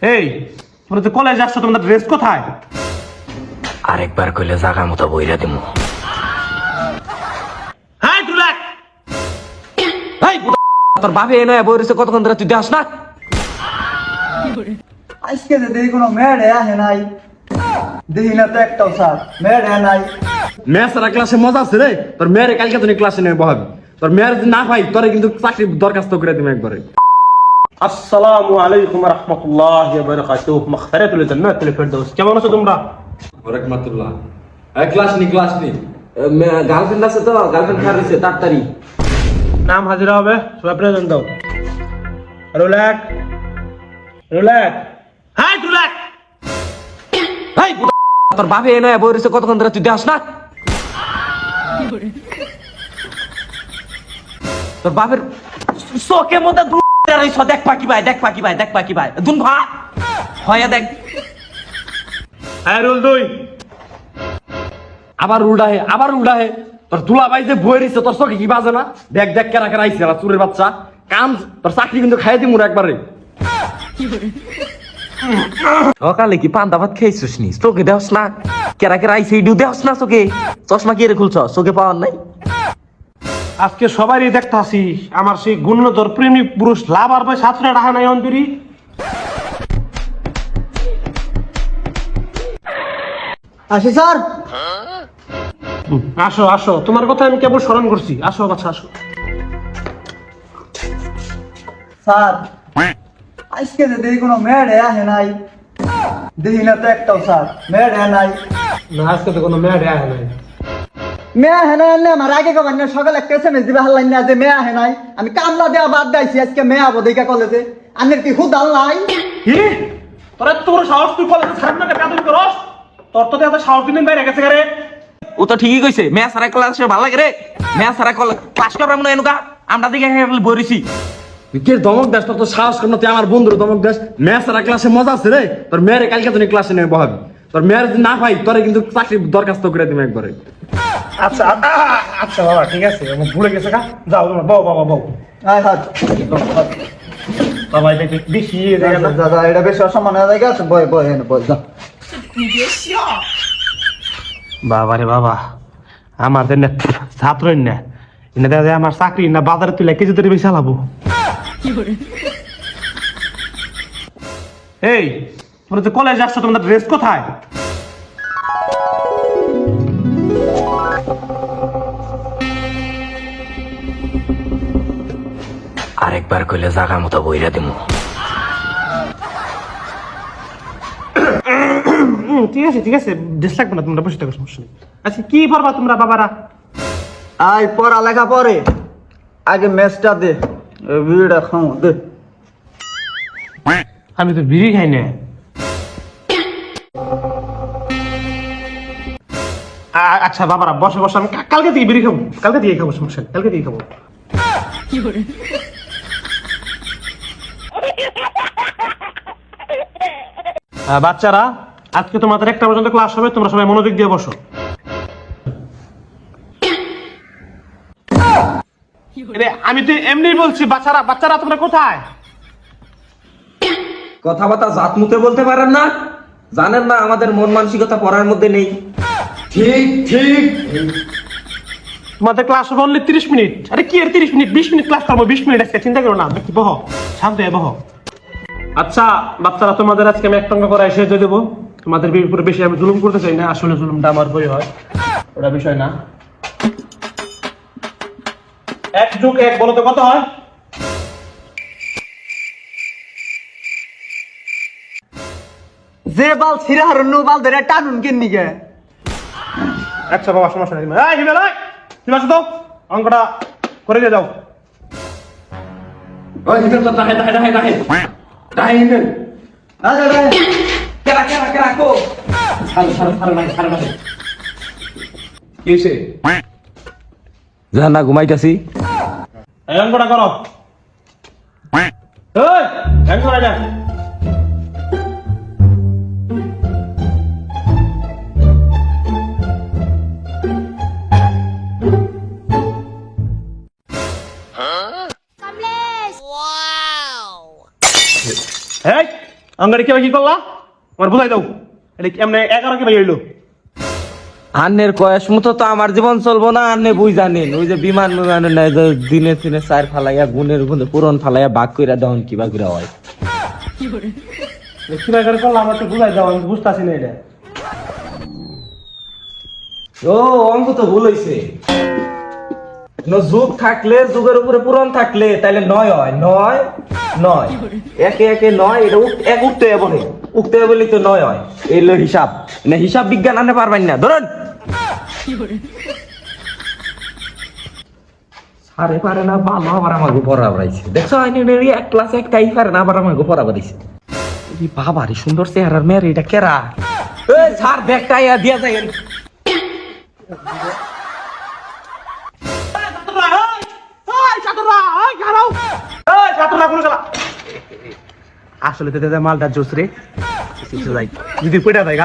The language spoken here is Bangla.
এই তোমরা তো কলেজে আসছো, তোমাদের ড্রেস কোথায়? আরেকবার কইলে জাগা মতো বইরা দিমু। হ্যাঁ তুই তোর বাপে এনে বই রয়েছে কতক্ষণ ধরে তুই দেখাস না? আজকে যে দেখি কোনো মেয়ে আহে নাই, দেখি না তো একটাও স্যার মেয়ে নাই। মেয়ে সারা ক্লাসে মজা আছে রে। তোর মেয়ের কালকে তুমি ক্লাসে নিয়ে বহাবি। তোর মেয়ের যদি না পাই তোরে কিন্তু চাকরি দরখাস্ত করে দিবে একবারে। আসসালামু আলাইকুম ওয়া রাহমাতুল্লাহি ওয়া বারাকাতুহু। মাগফিরাতুল জান্নাতুল ফিরদাউস। কেমন আছো তোমরা? রাহমাতুল্লাহ। ক্লাস নি গার্লফ্রেন্ড আছে তো, গার্লফ্রেন্ড খার রয়েছে তাড়াতাড়ি। নাম হাজিরা হবে, সবাই প্রেজেন্ট দাও। রুলাক রুলাক হ্যাঁ রুলাক। তোর বাপে এনে বই রয়েছে কতক্ষণ ধরে তুই দেখাস না? তোর বাপের চোখের মধ্যে দেখ পাখি ভাই, দেখ পাখি ভাই, দেখ পাখি ভাই, দুন ভা হয় দেখ। হ্যাঁ রুল দুই। আবার উল্টাহে তোর দুলা ভাই যে বই রইছে তোর চোখে কি বাজে না? দেখ দেখ কেরা কেরা আইছে চুরের বাচ্চা। কাম তোর চাকরি কিন্তু খাইয়ে দিমু একবারে। সকালে কি পান্তা ভাত খেয়েছিস নি? চোখে দেহস না? কেরা কেরা আইছে ইডু দেহস না চোখে? চশমা কি রে খুলছ? চোখে পাওয়ার নাই? আজকে সবারই দেখতাছি আমার সেই গুণধর প্রেমিক পুরুষ লাভার ভাই ছাত্ররা রাখা নাই অন্তরি। আসি স্যার। আসো আসো, তোমার কথা আমি কেবল স্মরণ করছি। আসো বাচ্চা আসো। স্যার আজকে যে দেখি কোনো মেয়ে আহে নাই, দেখি না তো একটাও স্যার মেয়ে নাই। না আজকে তো কোনো মেয়ে আহে নাই। মেয়ে আহে নাই আনলে আমার আগে কবার না সকালে একটা এসএমএস দিবে হাল্লাইন না যে মেয়ে আহে নাই। আমি কামলা দেওয়া বাদ গাইছি, আজকে মেয়ে আবো দেখা কলেজে। আনের কি হুদাল নাই? কি তোর এত বড় সাহস, তুই কলেজে ছাড় না বেয়াদবি করস? তোর তো এত সাহস দিন বাইরে গেছে রে। ও তো ঠিকই কইছে, মেয়া সারা ক্লাসে ভালো লাগে রে। মেয়া সারা ক্লাস করবে মনে এনুকা আমরা দিকে বইরিছি। তুই কে ধমক দাস? তোর তো সাহস কর না, তুই আমার বন্ধুর ধমক দাস। মেয়ে সারা ক্লাসে মজা আছে রে। তোর মেয়ের কালকে তুমি ক্লাসে নিয়ে বহাবি। তোর মেয়ের যদি না পাই তোরে কিন্তু চাকরি দরখাস্ত করে দিবে একবারে। আচ্ছা আচ্ছা বাবা ঠিক আছে, আমার ভুলে গেছে কা। যাও তোমরা বউ বাবা বউ। আয় হাত বাবা এটা বেশি জায়গা না। দাদা এটা বেশ অসম্মান হয়ে যায়। গেছে বয় বয় এনে বয় যা। বাবা রে বাবা, আমাদের না ছাত্র না এনে দেখা যায় আমার চাকরি না বাজারে তুলে কেজি ধরে বেশি চালাবো। এই তোমরা তো কলেজে আসছো, তোমাদের ড্রেস কোথায়? আরেকবার কইলে জাগা মতো বইরা দিমু। ঠিক আছে ড্রেস লাগবে না, তোমরা বসে থাকো, সমস্যা নেই। আচ্ছা কি পড়বা তোমরা বাবারা? আয় পড়া লেখা পরে আগে ম্যাচটা দে, বিড়িটা খাও দে। আমি তো বিড়ি খাই না। আচ্ছা বাবারা বসে বসে, আমি কালকে থেকে বিড়ি খাবো, কালকে দিয়ে খাবো, সমস্যা নেই, কালকে দিয়ে খাবো। বাচ্চারা আজকে তোমাদের একটা পর্যন্ত ক্লাস হবে, তোমরা সবাই মনোযোগ দিয়ে বসো। আমি তো এমনি বলছি, বাচ্চারা তোমরা কোথায়? কথাবার্তা জাত মুতে বলতে পারেন না? জানেন না আমাদের মন মানসিকতা পড়ার মধ্যে নেই। ঠিক তোমাদের ক্লাস হবে অনলি 30 মিনিট। আরে কি এর 30 মিনিট, 20 মিনিট ক্লাস করবো, 20 মিনিট আজকে চিন্তা করো না। দেখি বহ, শান্ত হয়ে বহ। আচ্ছা বাচ্চারা তোমাদের আজকে আমি 1 টাকা করে এসে দেবো। তোমাদের উপরে বেশি আমি জুলুম করতে চাই না, আসলে জুলুমটা আমার বই হয়, ওটা বিষয় না। 1 যোগ 1 বলো তো কত হয়? যে বাল ছিড়া হারুন বাল ধরে টানুন কিন্নি গে। আচ্ছা বাবা সমস্যা নেই। হিমেল তুমি আসো তো, অঙ্কটা করে দিয়ে যাও। ওই হিমেল তো দাহে হিমেল। আচ্ছা রে কেরা কেরা কেরা কো ছাড় না। কি হয়েছে? জানা ঘুমাইতাছি। এই অঙ্কটা করো। এই অঙ্ক করে যা। আঙ্গারে কি কি করলা আমার বুঝাই দাও এটা এমনি 11 কে ভাই হইলো আন্নের কয়েস মতো তো আমার জীবন চলবো না, আন্নে বুঝ জানেন ওই যে বিমান বিমানের নাই যে দিনে দিনে চার ফালাইয়া গুণের গুণে পুরন ফালাইয়া বাক কইরা দেন কিবা করে হয়। কি ভাই করে করলা আমার তো বুঝাই দাও আমি বুঝতাছি না এটা ও অঙ্ক তো ভুল হইছে। যুগ থাকলে যুগের উপরে পূরণ থাকলে তাহলে 9 হয়, 9 9 একে একে 9 এটা এক উঠতে হবে না, উঠতে হবে বলেই তো 9 হয়। এই হলো হিসাব, না হিসাব বিজ্ঞান আনতে পারবেন না ধরুন। আরে পারে না ভালো আবার আমাকে পড়া পড়াইছে, দেখছো এক ক্লাস একটাই পারে না আবার আমাকে পড়া পড়াইছে। এই বাবা রে সুন্দর চেহারার মেয়ের এটা কেরা? এই স্যার ব্যাগটা দিয়া যায় আসলে তো মালদার জোস রে যদি পেটা দেয়